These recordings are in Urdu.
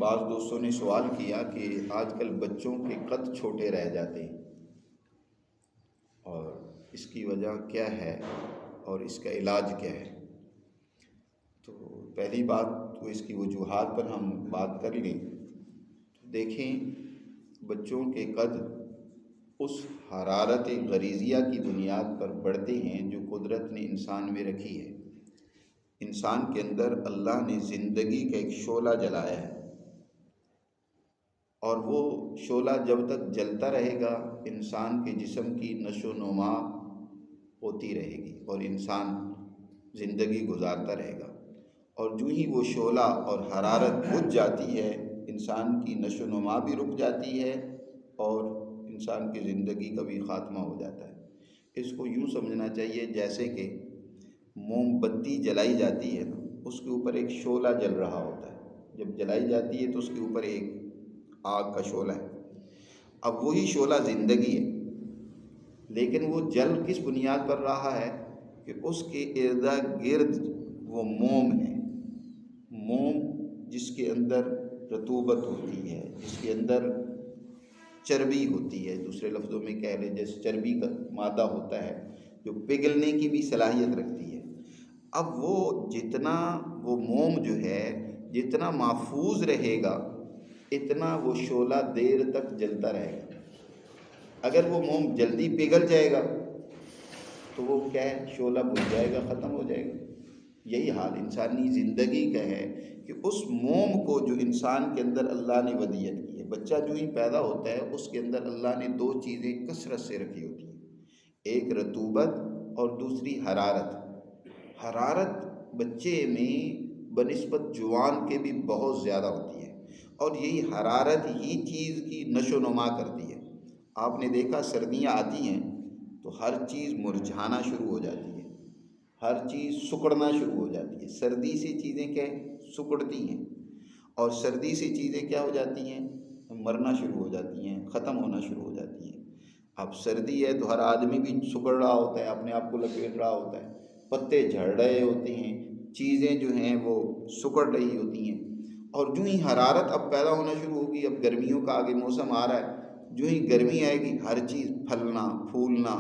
بعض دوستوں نے سوال کیا کہ آج کل بچوں کے قد چھوٹے رہ جاتے ہیں اور اس کی وجہ کیا ہے اور اس کا علاج کیا ہے۔ تو پہلی بات تو اس کی وجوہات پر ہم بات کر لیں تو دیکھیں، بچوں کے قد اس حرارت غریزیہ کی بنیاد پر بڑھتے ہیں جو قدرت نے انسان میں رکھی ہے۔ انسان کے اندر اللہ نے زندگی کا ایک شعلہ جلایا ہے، اور وہ شعلہ جب تک جلتا رہے گا انسان کے جسم کی نشو و نما ہوتی رہے گی اور انسان زندگی گزارتا رہے گا، اور جو ہی وہ شعلہ اور حرارت بجھ جاتی ہے انسان کی نشو و نما بھی رک جاتی ہے اور انسان کی زندگی کا بھی خاتمہ ہو جاتا ہے۔ اس کو یوں سمجھنا چاہیے جیسے کہ موم بتی جلائی جاتی ہے نا، اس کے اوپر ایک شعلہ جل رہا ہوتا ہے، جب جلائی جاتی ہے تو اس کے اوپر ایک آگ کا شعلہ ہے۔ اب وہی شعلہ زندگی ہے، لیکن وہ جل کس بنیاد پر رہا ہے کہ اس کے ارد گرد وہ موم ہے، موم جس کے اندر رطوبت ہوتی ہے، جس کے اندر چربی ہوتی ہے، دوسرے لفظوں میں کہہ لیں جیسے چربی کا مادہ ہوتا ہے جو پگھلنے کی بھی صلاحیت رکھتی ہے۔ اب وہ جتنا وہ موم جو ہے جتنا محفوظ رہے گا اتنا وہ شعلہ دیر تک جلتا رہے گا۔ اگر وہ موم جلدی پگھل جائے گا تو وہ کیا ہے، شعلہ بجھ جائے گا، ختم ہو جائے گا۔ یہی حال انسانی زندگی کا ہے کہ اس موم کو جو انسان کے اندر اللہ نے ودیت کی ہے، بچہ جو ہی پیدا ہوتا ہے اس کے اندر اللہ نے دو چیزیں کثرت سے رکھی ہوتی ہیں، ایک رطوبت اور دوسری حرارت۔ حرارت بچے میں بنسبت جوان کے بھی بہت زیادہ ہوتی ہے، اور یہی حرارت ہی چیز کی نشو و نما کرتی ہے۔ آپ نے دیکھا سردیاں آتی ہیں تو ہر چیز مرجھانا شروع ہو جاتی ہے، ہر چیز سکڑنا شروع ہو جاتی ہے۔ سردی سے چیزیں کیا سکڑتی ہیں، اور سردی سے چیزیں کیا ہو جاتی ہیں، مرنا شروع ہو جاتی ہیں، ختم ہونا شروع ہو جاتی ہیں۔ اب سردی ہے تو ہر آدمی بھی سکڑ رہا ہوتا ہے، اپنے آپ کو لپیٹ رہا ہوتا ہے، پتے جھڑ رہے ہوتے ہیں، چیزیں جو ہیں وہ سکڑ رہی ہوتی ہیں۔ اور جو ہی حرارت اب پیدا ہونا شروع ہوگی، اب گرمیوں کا آگے موسم آ رہا ہے، جو ہی گرمی آئے گی ہر چیز پھلنا پھولنا،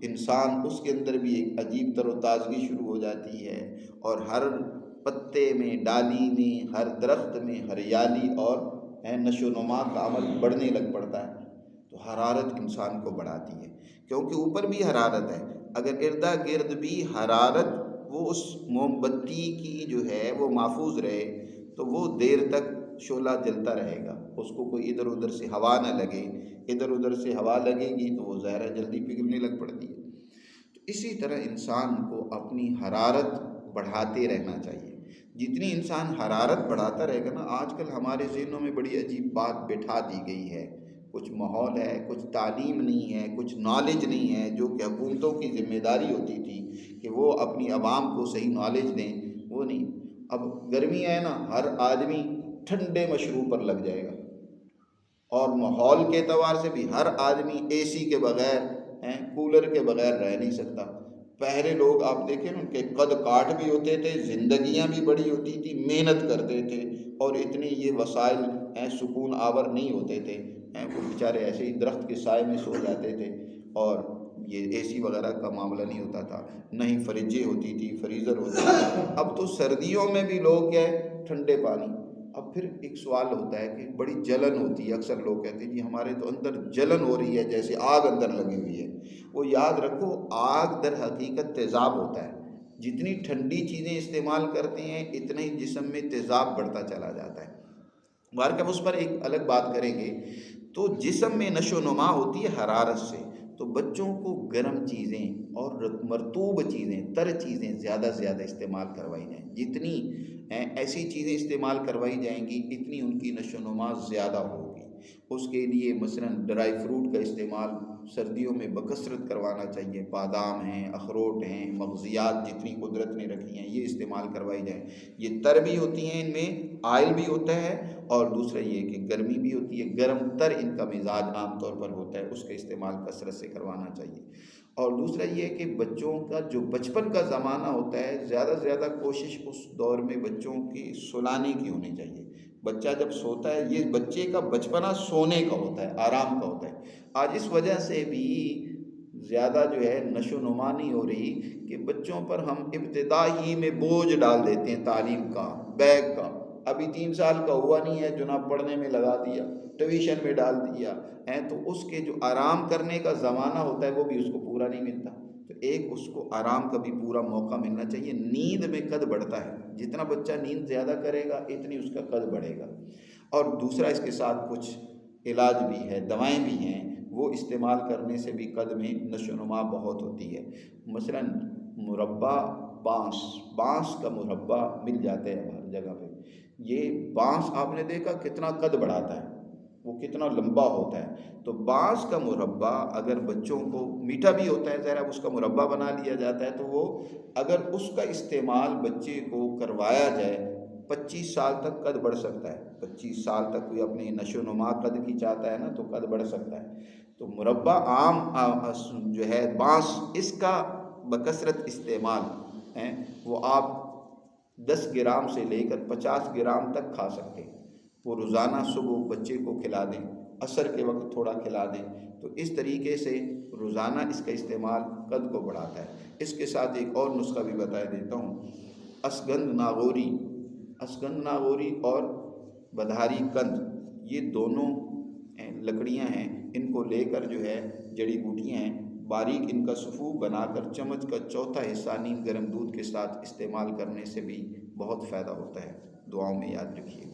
انسان اس کے اندر بھی ایک عجیب تر و تازگی شروع ہو جاتی ہے، اور ہر پتے میں، ڈالی میں، ہر درخت میں ہریالی اور نشو و نما کا عمل بڑھنے لگ پڑتا ہے۔ تو حرارت انسان کو بڑھاتی ہے، کیونکہ اوپر بھی حرارت ہے۔ اگر اردا گرد بھی حرارت وہ اس موم بتی کی جو ہے وہ محفوظ رہے تو وہ دیر تک شعلہ جلتا رہے گا، اس کو کوئی ادھر ادھر سے ہوا نہ لگے۔ ادھر ادھر سے ہوا لگے گی تو وہ ظاہر ہے جلدی پگھلنے لگ پڑتی ہے۔ تو اسی طرح انسان کو اپنی حرارت بڑھاتے رہنا چاہیے۔ جتنی انسان حرارت بڑھاتا رہے گا نا، آج کل ہمارے ذہنوں میں بڑی عجیب بات بٹھا دی گئی ہے، کچھ ماحول ہے، کچھ تعلیم نہیں ہے، کچھ نالج نہیں ہے، جو کہ حکومتوں کی ذمہ داری ہوتی تھی کہ وہ اپنی عوام کو صحیح نالج دیں، وہ نہیں۔ اب گرمی ہے نا، ہر آدمی ٹھنڈے مشروب پر لگ جائے گا، اور ماحول کے اعتبار سے بھی ہر آدمی اے سی کے بغیر، کولر کے بغیر رہ نہیں سکتا۔ پہلے لوگ آپ دیکھیں ان کے قد کاٹ بھی ہوتے تھے، زندگیاں بھی بڑی ہوتی تھی، محنت کرتے تھے، اور اتنی یہ وسائل سکون آور نہیں ہوتے تھے، وہ بیچارے ایسے ہی درخت کے سائے میں سو جاتے تھے، اور یہ اے سی وغیرہ کا معاملہ نہیں ہوتا تھا، نہ ہی فریجیں ہوتی تھی، فریزر ہوتے تھے۔ اب تو سردیوں میں بھی لوگ کیا ہے، ٹھنڈے پانی۔ اب پھر ایک سوال ہوتا ہے کہ بڑی جلن ہوتی ہے، اکثر لوگ کہتے ہیں جی ہمارے تو اندر جلن ہو رہی ہے جیسے آگ اندر لگی ہوئی ہے۔ وہ یاد رکھو، آگ در حقیقت تیزاب ہوتا ہے، جتنی ٹھنڈی چیزیں استعمال کرتے ہیں اتنا ہی جسم میں تیزاب بڑھتا چلا جاتا ہے۔ بہرکیف ہم اس پر ایک الگ بات کریں گے۔ تو جسم میں نشو و نما ہوتی ہے حرارت سے، تو بچوں کو گرم چیزیں اور مرطوب چیزیں، تر چیزیں زیادہ سے زیادہ استعمال کروائی جائیں۔ جتنی ایسی چیزیں استعمال کروائی جائیں گی اتنی ان کی نشو و نما زیادہ ہوگی۔ اس کے لیے مثلاً ڈرائی فروٹ کا استعمال سردیوں میں بکثرت کروانا چاہیے، بادام ہیں، اخروٹ ہیں، مغزیات جتنی قدرت نے رکھی ہیں یہ استعمال کروائی جائیں۔ یہ تر بھی ہوتی ہیں، ان میں آئل بھی ہوتا ہے، اور دوسرا یہ کہ گرمی بھی ہوتی ہے، گرم تر ان کا مزاج عام طور پر ہوتا ہے، اس کا استعمال کثرت سے کروانا چاہیے۔ اور دوسرا یہ کہ بچوں کا جو بچپن کا زمانہ ہوتا ہے، زیادہ سے زیادہ کوشش اس دور میں بچوں کی سلانے کی ہونی چاہیے، بچہ جب سوتا ہے، یہ بچے کا بچپنا سونے کا ہوتا ہے، آرام کا ہوتا ہے۔ آج اس وجہ سے بھی زیادہ جو ہے نشو نما نہیں ہو رہی کہ بچوں پر ہم ابتدا ہی میں بوجھ ڈال دیتے ہیں تعلیم کا، بیگ کا۔ ابھی 3 سال کا ہوا نہیں ہے، جناب پڑھنے میں لگا دیا، ٹیوشن میں ڈال دیا ہے، تو اس کے جو آرام کرنے کا زمانہ ہوتا ہے وہ بھی اس کو پورا نہیں ملتا۔ تو ایک اس کو آرام کا بھی پورا موقع ملنا چاہیے۔ نیند میں قد بڑھتا ہے، جتنا بچہ نیند زیادہ کرے گا اتنی اس کا قد بڑھے گا۔ اور دوسرا اس کے ساتھ کچھ علاج بھی ہے، دوائیں بھی ہیں، وہ استعمال کرنے سے بھی قد میں نشو و نما بہت ہوتی ہے۔ مثلا مربع بانس کا مربع مل جاتا ہے ہر جگہ پہ۔ یہ بانس آپ نے دیکھا کتنا قد بڑھاتا ہے، وہ کتنا لمبا ہوتا ہے۔ تو بانس کا مربع اگر بچوں کو، میٹھا بھی ہوتا ہے ذرا، اس کا مربع بنا لیا جاتا ہے، تو وہ اگر اس کا استعمال بچے کو کروایا جائے 25 سال تک قد بڑھ سکتا ہے۔ 25 سال تک کوئی اپنی نشو و نما قد کی چاہتا ہے نا تو قد بڑھ سکتا ہے۔ تو مربع عام جو ہے بانس، اس کا بکثرت استعمال ہے، وہ آپ 10 گرام سے لے کر 50 گرام تک کھا سکتے ہیں۔ وہ روزانہ صبح بچے کو کھلا دیں، عصر کے وقت تھوڑا کھلا دیں، تو اس طریقے سے روزانہ اس کا استعمال قد کو بڑھاتا ہے۔ اس کے ساتھ ایک اور نسخہ بھی بتا دیتا ہوں۔ اسگند ناغوری اور بدہاری کند، یہ دونوں لکڑیاں ہیں، ان کو لے کر جو ہے، جڑی بوٹیاں ہیں، باریک ان کا صفوف بنا کر چمچ کا چوتھا حصہ نیم گرم دودھ کے ساتھ استعمال کرنے سے بھی بہت فائدہ ہوتا ہے۔ دعاؤں میں یاد رکھیے۔